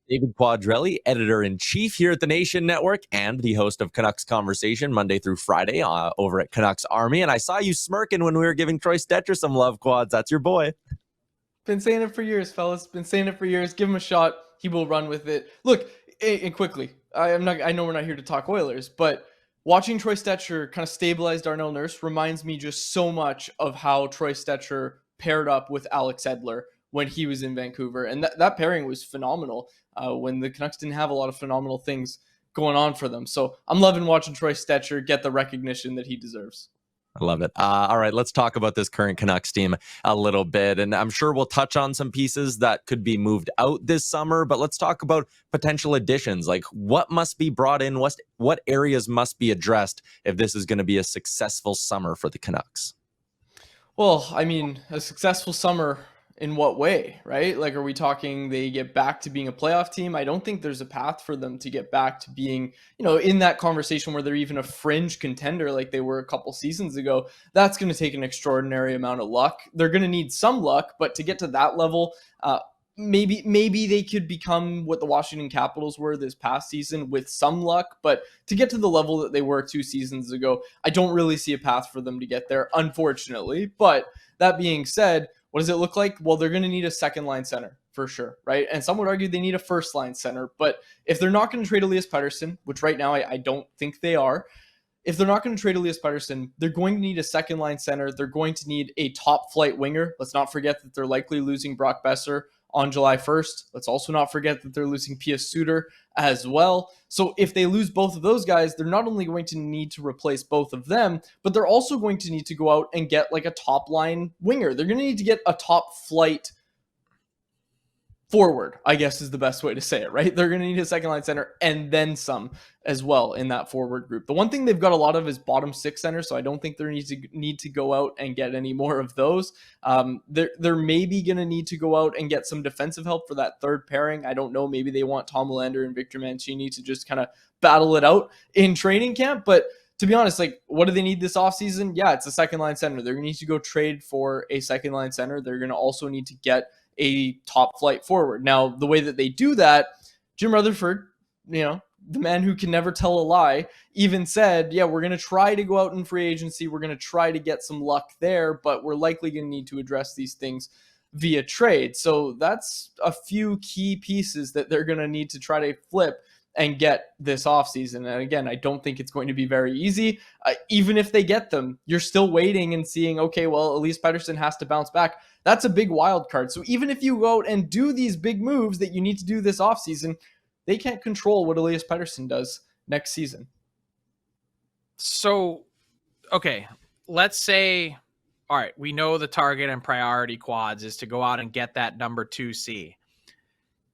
David Quadrelli, editor-in-chief here at the Nation Network and the host of Canucks Conversation Monday through Friday over at Canucks Army. And I saw you smirking when we were giving Troy Stecher some love, Quads. That's your boy. Been saying it for years, fellas. Been saying it for years. Give him a shot. He will run with it. Look, and quickly, I know we're not here to talk Oilers, but watching Troy Stecher kind of stabilize Darnell Nurse reminds me just so much of how Troy Stecher paired up with Alex Edler when he was in Vancouver. And that pairing was phenomenal when the Canucks didn't have a lot of phenomenal things going on for them. So I'm loving watching Troy Stecher get the recognition that he deserves. I love it. All right, let's talk about this current Canucks team a little bit. And I'm sure we'll touch on some pieces that could be moved out this summer, but let's talk about potential additions. Like what must be brought in, what areas must be addressed if this is going to be a successful summer for the Canucks? Well, I mean, a successful summer in what way, right? Like, are we talking they get back to being a playoff team? I don't think there's a path for them to get back to being, in that conversation where they're even a fringe contender like they were a couple seasons ago. That's going to take an extraordinary amount of luck. They're going to need some luck, but to get to that level, maybe they could become what the Washington Capitals were this past season with some luck, but to get to the level that they were 2 seasons ago, I don't really see a path for them to get there, unfortunately. But that being said, what does it look like? Well, they're going to need a second line center for sure, right? And some would argue they need a first line center, but if they're not going to trade Elias Pettersson, which right now I don't think they are, if they're not going to trade Elias Pettersson, they're going to need a second line center. They're going to need a top flight winger. Let's not forget that they're likely losing Brock Besser on July 1st. Let's also not forget that they're losing Pia Suter as well. So if they lose both of those guys, they're not only going to need to replace both of them, but they're also going to need to go out and get like a top line winger. They're going to need to get a top flight forward, I guess is the best way to say it, right? They're going to need a second line center and then some as well in that forward group. The one thing they've got a lot of is bottom 6 centers, so I don't think they need to go out and get any more of those. They're maybe going to need to go out and get some defensive help for that third pairing. I don't know. Maybe they want Tom Lander and Victor Mancini to just kind of battle it out in training camp, but to be honest, like, what do they need this offseason? Yeah, it's a second line center. They're going to need to go trade for a second line center. They're going to also need to get a top flight forward. Now, the way that they do that, Jim Rutherford, the man who can never tell a lie, even said, yeah, we're going to try to go out in free agency. We're going to try to get some luck there, but we're likely going to need to address these things via trade. So that's a few key pieces that they're going to need to try to flip and get this offseason. And again, I don't think it's going to be very easy. Even if they get them, you're still waiting and seeing, okay, well, Elias Pettersson has to bounce back. That's a big wild card. So even if you go out and do these big moves that you need to do this offseason, they can't control what Elias Pettersson does next season. So, okay, let's say, all right, we know the target and priority, Quads, is to go out and get that number 2C.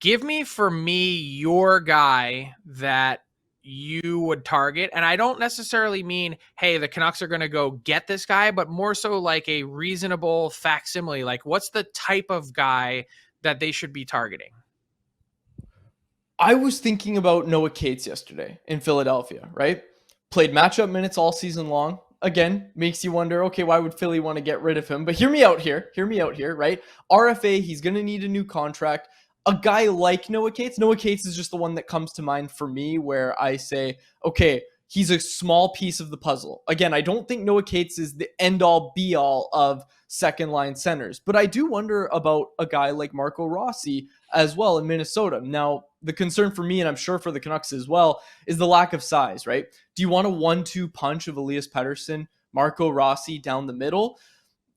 Give me, for me, your guy that you would target. And I don't necessarily mean, hey, the Canucks are going to go get this guy, but more so like a reasonable facsimile. Like, what's the type of guy that they should be targeting? I was thinking about Noah Cates yesterday in Philadelphia, right? Played matchup minutes all season long. Again, makes you wonder, okay, why would Philly want to get rid of him? But hear me out here, right? RFA, he's going to need a new contract. A guy like Noah Cates is just the one that comes to mind for me where I say, okay, he's a small piece of the puzzle. Again, I don't think Noah Cates is the end-all, be-all of second-line centers, but I do wonder about a guy like Marco Rossi as well in Minnesota. Now, the concern for me, and I'm sure for the Canucks as well, is the lack of size, right? Do you want a 1-2 punch of Elias Pettersson, Marco Rossi down the middle?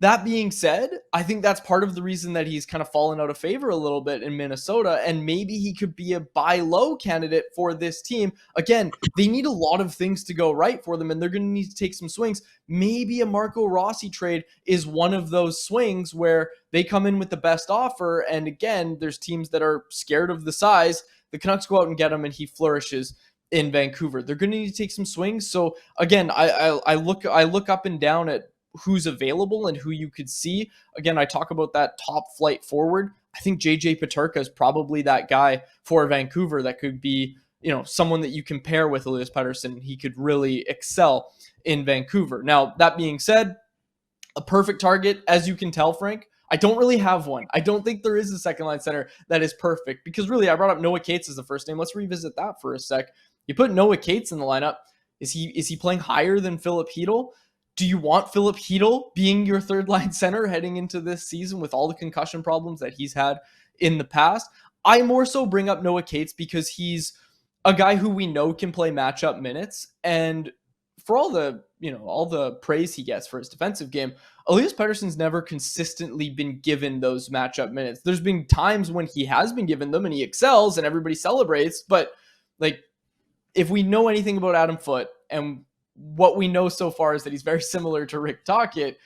That being said, I think that's part of the reason that he's kind of fallen out of favor a little bit in Minnesota, and maybe he could be a buy low candidate for this team. Again, they need a lot of things to go right for them, and they're going to need to take some swings. Maybe a Marco Rossi trade is one of those swings where they come in with the best offer, and again, there's teams that are scared of the size. The Canucks go out and get him, and he flourishes in Vancouver. They're going to need to take some swings. So again, I look up and down at who's available and who you could see. Again, I talk about that top flight forward. I think JJ Peterka is probably that guy for Vancouver that could be, someone that you compare with Elias Pettersson. He could really excel in Vancouver. Now, that being said, a perfect target, as you can tell, Frank, I don't really have one. I don't think there is a second line center that is perfect, because really I brought up Noah Cates as the first name. Let's revisit that for a sec. You put Noah Cates in the lineup. Is he playing higher than Philip Hedl? Do you want Philip Hedl being your third line center heading into this season with all the concussion problems that he's had in the past? I more so bring up Noah Cates because he's a guy who we know can play matchup minutes, and for all the praise he gets for his defensive game, Elias Pettersson's never consistently been given those matchup minutes. There's been times when he has been given them and he excels and everybody celebrates, but like, if we know anything about Adam Foote, and what we know so far is that he's very similar to Rick Tocchet,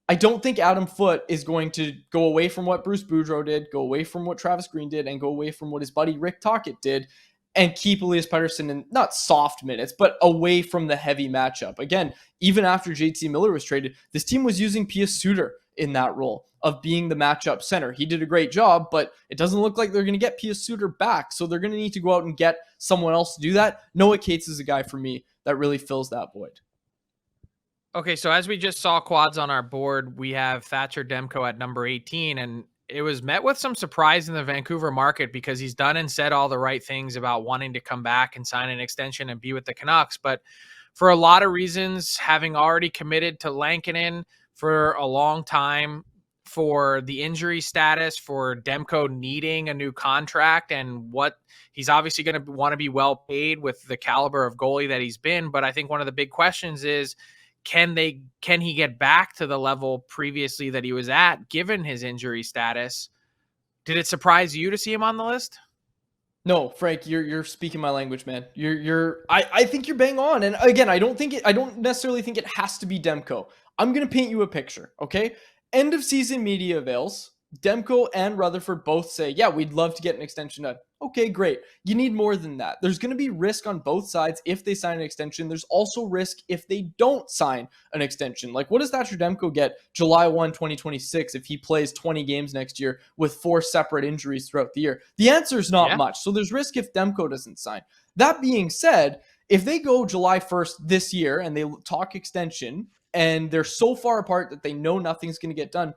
I don't think Adam Foote is going to go away from what Bruce Boudreau did, go away from what Travis Green did, and go away from what his buddy Rick Tocchet did, and keep Elias Pettersson in not soft minutes, but away from the heavy matchup. Again, even after JT Miller was traded, this team was using Pius Suter in that role of being the matchup center. He did a great job, but it doesn't look like they're going to get Pius Suter back, so they're going to need to go out and get someone else to do that. Noah Cates is a guy for me that really fills that void. Okay, so as we just saw quads on our board, we have Thatcher Demko at number 18, and it was met with some surprise in the Vancouver market because he's done and said all the right things about wanting to come back and sign an extension and be with the Canucks. But for a lot of reasons, having already committed to Lankinen for a long time, for the injury status, for Demko needing a new contract, and what he's obviously going to want to be well paid with the caliber of goalie that he's been. But I think one of the big questions is, can he get back to the level previously that he was at, given his injury status? Did it surprise you to see him on the list? No, Frank, you're speaking my language, man. I think you're bang on. And again, I don't necessarily think it has to be Demko. I'm going to paint you a picture, okay? End of season media avails. Demko and Rutherford both say, yeah, we'd love to get an extension done. Okay, great. You need more than that. There's going to be risk on both sides if they sign an extension. There's also risk if they don't sign an extension. Like, what does Thatcher Demko get July 1, 2026 if he plays 20 games next year with 4 separate injuries throughout the year? The answer is not much. So there's risk if Demko doesn't sign. That being said, if they go July 1st this year and they talk extension and they're so far apart that they know nothing's going to get done,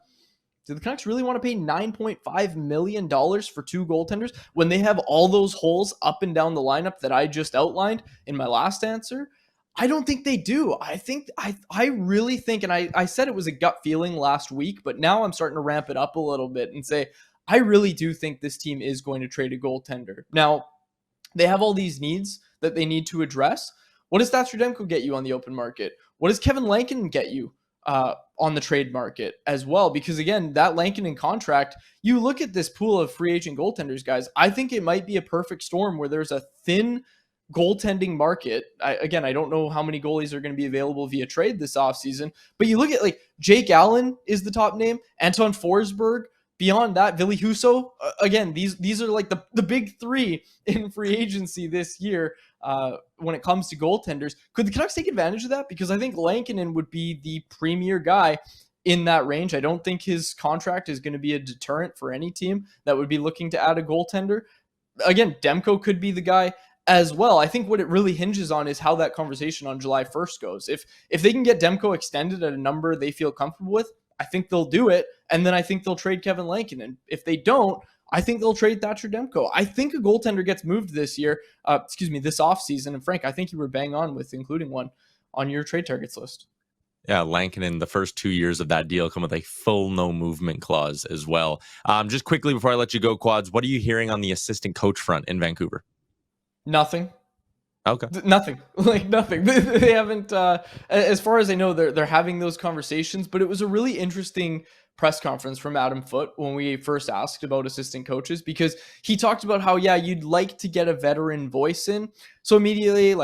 do the Canucks really want to pay $9.5 million for 2 goaltenders when they have all those holes up and down the lineup that I just outlined in my last answer? I don't think they do. I really think, and I said it was a gut feeling last week, but now I'm starting to ramp it up a little bit and say, I really do think this team is going to trade a goaltender. Now, they have all these needs that they need to address. What does Thatcher Demko get you on the open market? What does Kevin Lankinen get you on the trade market as well? Because again, that Lankinen contract, you look at this pool of free agent goaltenders, guys, I think it might be a perfect storm where there's a thin goaltending market. I don't know how many goalies are going to be available via trade this offseason, but you look at like Jake Allen is the top name, Anton Forsberg. Beyond that, Ville Husso. Again, these are like the big 3 in free agency this year when it comes to goaltenders. Could the Canucks take advantage of that? Because I think Lankinen would be the premier guy in that range. I don't think his contract is going to be a deterrent for any team that would be looking to add a goaltender. Again, Demko could be the guy as well. I think what it really hinges on is how that conversation on July 1st goes. If they can get Demko extended at a number they feel comfortable with, I think they'll do it. And then I think they'll trade Kevin Lankinen. If they don't, I think they'll trade Thatcher Demko. I think a goaltender gets moved this year, this offseason. And Frank, I think you were bang on with including one on your trade targets list. Yeah, Lankinen, the first 2 years of that deal come with a full no movement clause as well. Just quickly before I let you go, Quads, what are you hearing on the assistant coach front in Vancouver? Nothing. Okay. Nothing. Like nothing. They haven't, as far as I know, they're having those conversations, but it was a really interesting press conference from Adam Foote when we first asked about assistant coaches, because he talked about how, yeah, you'd like to get a veteran voice in. So immediately,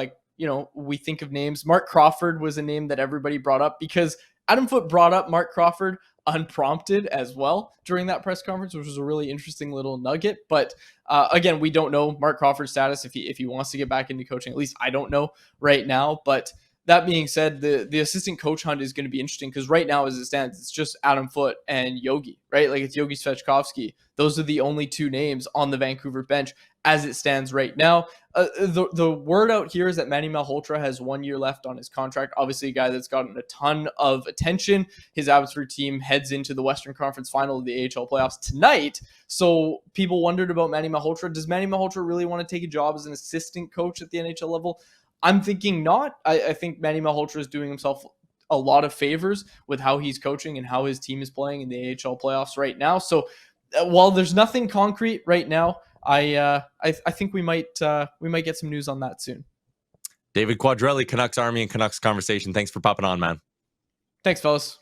we think of names. Mark Crawford was a name that everybody brought up because Adam Foote brought up Mark Crawford unprompted as well during that press conference, which was a really interesting little nugget. But again, we don't know Mark Crawford's status if he wants to get back into coaching. At least I don't know right now. But that being said, the assistant coach hunt is going to be interesting because right now, as it stands, it's just Adam Foote and Yogi, right? Like it's Yogi Svechkovsky. Those are the only two names on the Vancouver bench as it stands right now. The word out here is that Manny Malhotra has 1 year left on his contract. Obviously, a guy that's gotten a ton of attention. His Abbotsford team heads into the Western Conference Final of the AHL playoffs tonight. So people wondered about Manny Malhotra. Does Manny Malhotra really want to take a job as an assistant coach at the NHL level? I'm thinking not. I think Manny Malhotra is doing himself a lot of favors with how he's coaching and how his team is playing in the AHL playoffs right now. So while there's nothing concrete right now, I think we might get some news on that soon. David Quadrelli, Canucks Army and Canucks Conversation. Thanks for popping on, man. Thanks, fellas.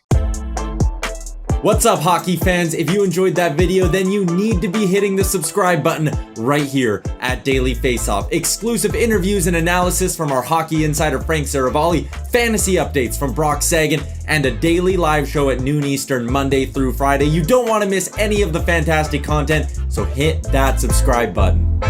What's up, hockey fans? If you enjoyed that video, then you need to be hitting the subscribe button right here at Daily Faceoff. Exclusive interviews and analysis from our hockey insider Frank Saravalli, fantasy updates from Brock Sagan, and a daily live show at noon Eastern, Monday through Friday. You don't want to miss any of the fantastic content, so hit that subscribe button.